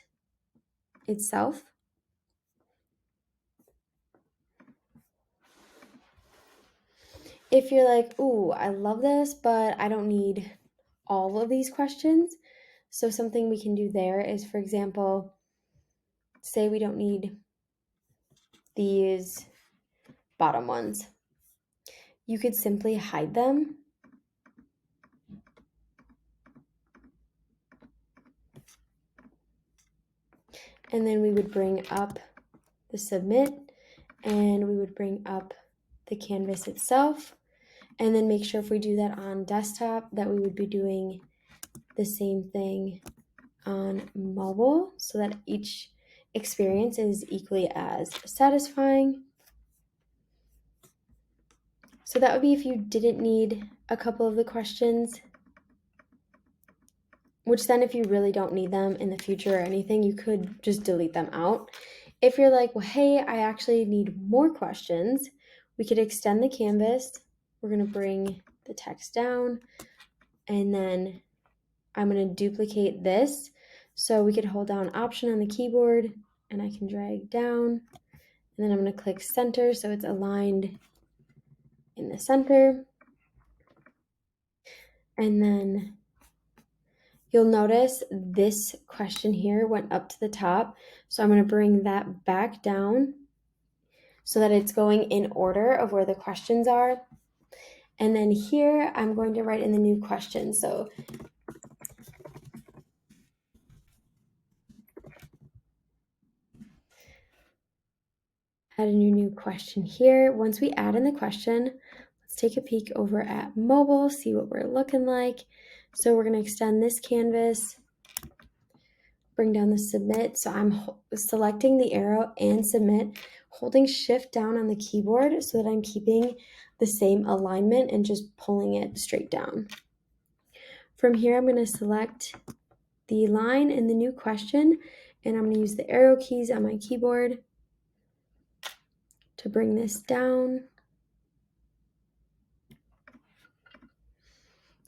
itself. If you're like, ooh, I love this, but I don't need all of these questions. So something we can do there is, for example, say we don't need these bottom ones. You could simply hide them. And then we would bring up the submit, and we would bring up the canvas itself, and then make sure if we do that on desktop that we would be doing the same thing on mobile so that each experience is equally as satisfying. So that would be if you didn't need a couple of the questions, which then if you really don't need them in the future or anything, you could just delete them out. If you're like, well, hey, I actually need more questions, we could extend the canvas. We're going to bring the text down, and then I'm going to duplicate this. So we could hold down Option on the keyboard and I can drag down, and then I'm going to click center so it's aligned in the center. And then you'll notice this question here went up to the top. So I'm going to bring that back down so that it's going in order of where the questions are. And then here I'm going to write in the new question. So add in your new question here. Once we add in the question, let's take a peek over at mobile, see what we're looking like. So we're going to extend this canvas, bring down the submit. So I'm selecting the arrow and submit, holding shift down on the keyboard so that I'm keeping the same alignment and just pulling it straight down. From here, I'm going to select the line in the new question, and I'm going to use the arrow keys on my keyboard to bring this down.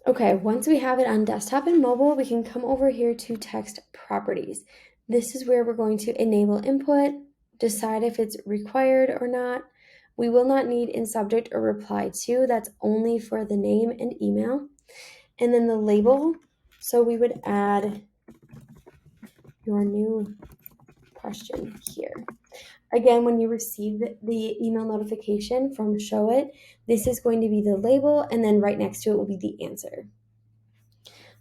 Okay, once we have it on desktop and mobile, we can come over here to text properties. This is where we're going to enable input, decide if it's required or not. We will not need in subject or reply to. That's only for the name and email. And then the label. So we would add your new question here. Again, when you receive the email notification from Showit, this is going to be the label, and then right next to it will be the answer.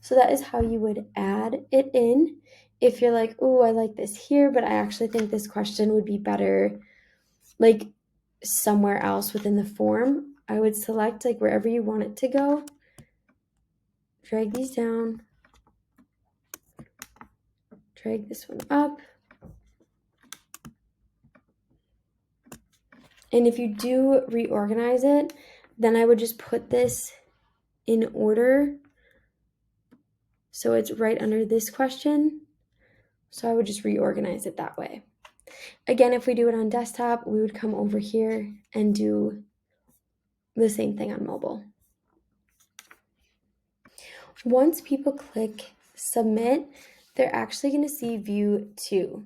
So that is how you would add it in. If you're like, oh, I like this here, but I actually think this question would be better like somewhere else within the form, I would select like wherever you want it to go, drag these down, drag this one up. And if you do reorganize it, then I would just put this in order so it's right under this question. So I would just reorganize it that way. Again, if we do it on desktop, we would come over here and do the same thing on mobile. Once people click submit, they're actually going to see view 2.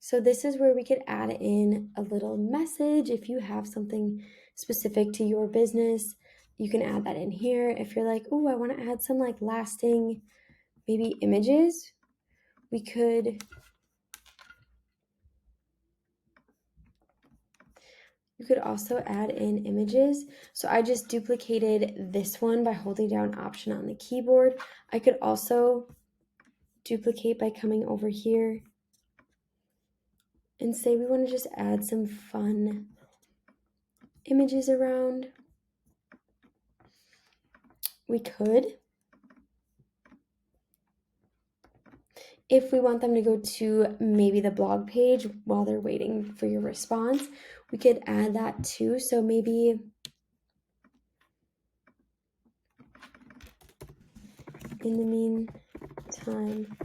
So this is where we could add in a little message. If you have something specific to your business, you can add that in here. If you're like, oh, I want to add some like lasting maybe images, we could, you could also add in images. So I just duplicated this one by holding down Option on the keyboard. I could also duplicate by coming over here and say we want to just add some fun images around. We could. If we want them to go to maybe the blog page while they're waiting for your response, we could add that too. So maybe in the meantime,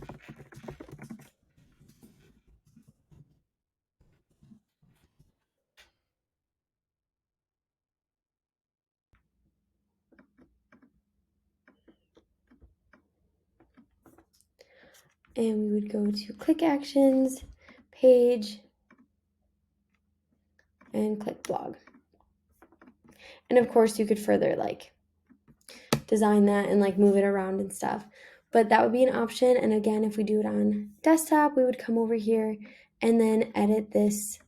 and we would go to click actions, page, and click blog. And of course you could further like design that and like move it around and stuff. But that would be an option. And again, if we do it on desktop, we would come over here and then edit this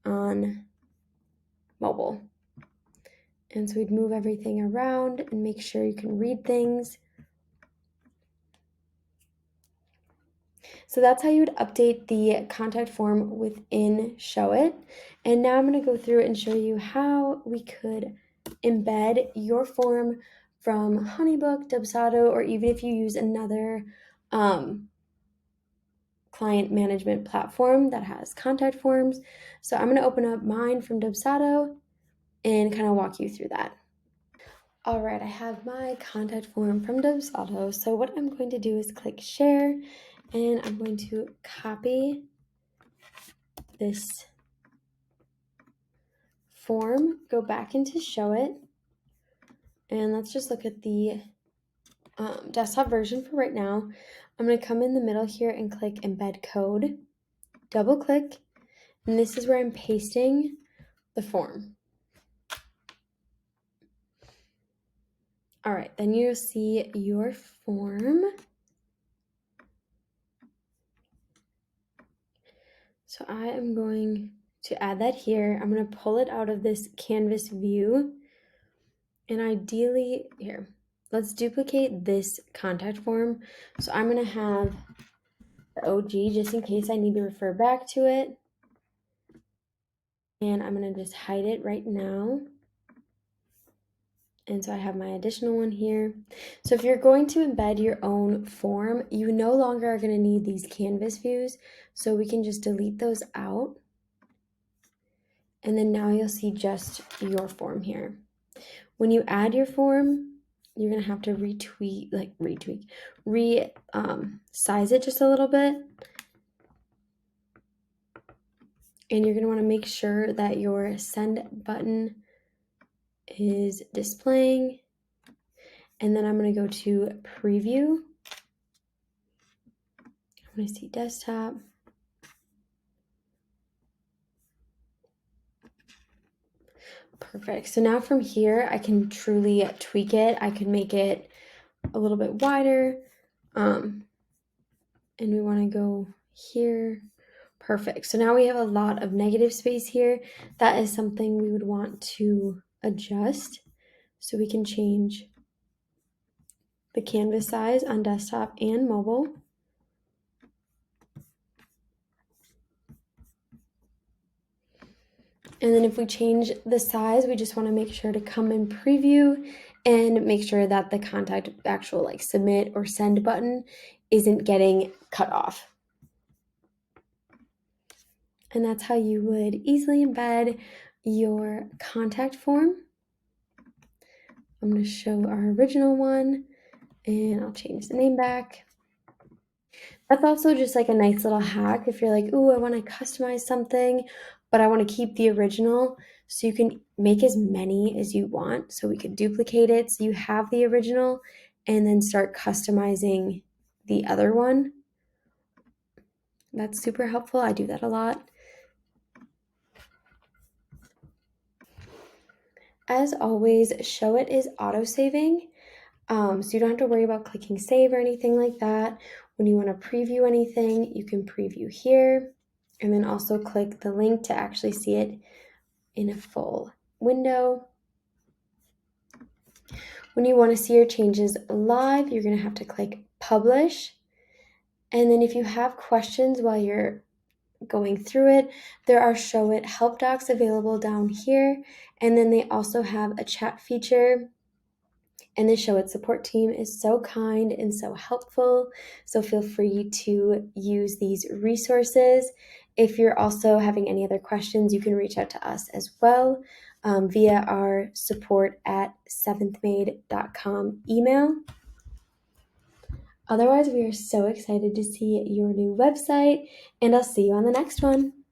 on mobile. And so we'd move everything around and make sure you can read things. So that's how you would update the contact form within Showit. And now I'm going to go through and show you how we could embed your form from Honeybook, Dubsado, or even if you use another client management platform that has contact forms. So I'm going to open up mine from Dubsado and kind of walk you through that. All right, I have my contact form from Dubsado. So what I'm going to do is click share, and I'm going to copy this form, go back into Showit, and let's just look at the desktop version for right now. I'm going to come in the middle here and click embed code, double click, and this is where I'm pasting the form. All right, then you'll see your form. So I am going to add that here. I'm going to pull it out of this canvas view. And ideally, here, let's duplicate this contact form. So I'm going to have the OG just in case I need to refer back to it. And I'm going to just hide it right now. And so I have my additional one here. So if you're going to embed your own form, you no longer are going to need these canvas views. So we can just delete those out. And then now you'll see just your form here. When you add your form, you're going to have to size it just a little bit. And you're going to want to make sure that your send button is displaying. And then I'm going to go to preview. I'm going to see desktop. Perfect. So now from here, I can truly tweak it. I can make it a little bit wider. And we want to go here. Perfect. So now we have a lot of negative space here. That is something we would want to adjust. So we can change the canvas size on desktop and mobile. And then if we change the size, we just want to make sure to come in preview and make sure that the contact actual submit or send button isn't getting cut off. And that's how you would easily embed your contact form. I'm going to show our original one and I'll change the name back. That's also just a nice little hack if you're like, ooh, I want to customize something, but I want to keep the original. So you can make as many as you want. So we could duplicate it so you have the original and then start customizing the other one. That's super helpful. I do that a lot. As always, Showit is auto-saving. So you don't have to worry about clicking save or anything like that. When you want to preview anything, you can preview here and then also click the link to actually see it in a full window. When you want to see your changes live, you're going to have to click publish. And then if you have questions while you're going through it, there are Showit help docs available down here. And then they also have a chat feature. And the Showit support team is so kind and so helpful. So feel free to use these resources. If you're also having any other questions, you can reach out to us as well via our support@seventhmade.com email. Otherwise, we are so excited to see your new website, and I'll see you on the next one.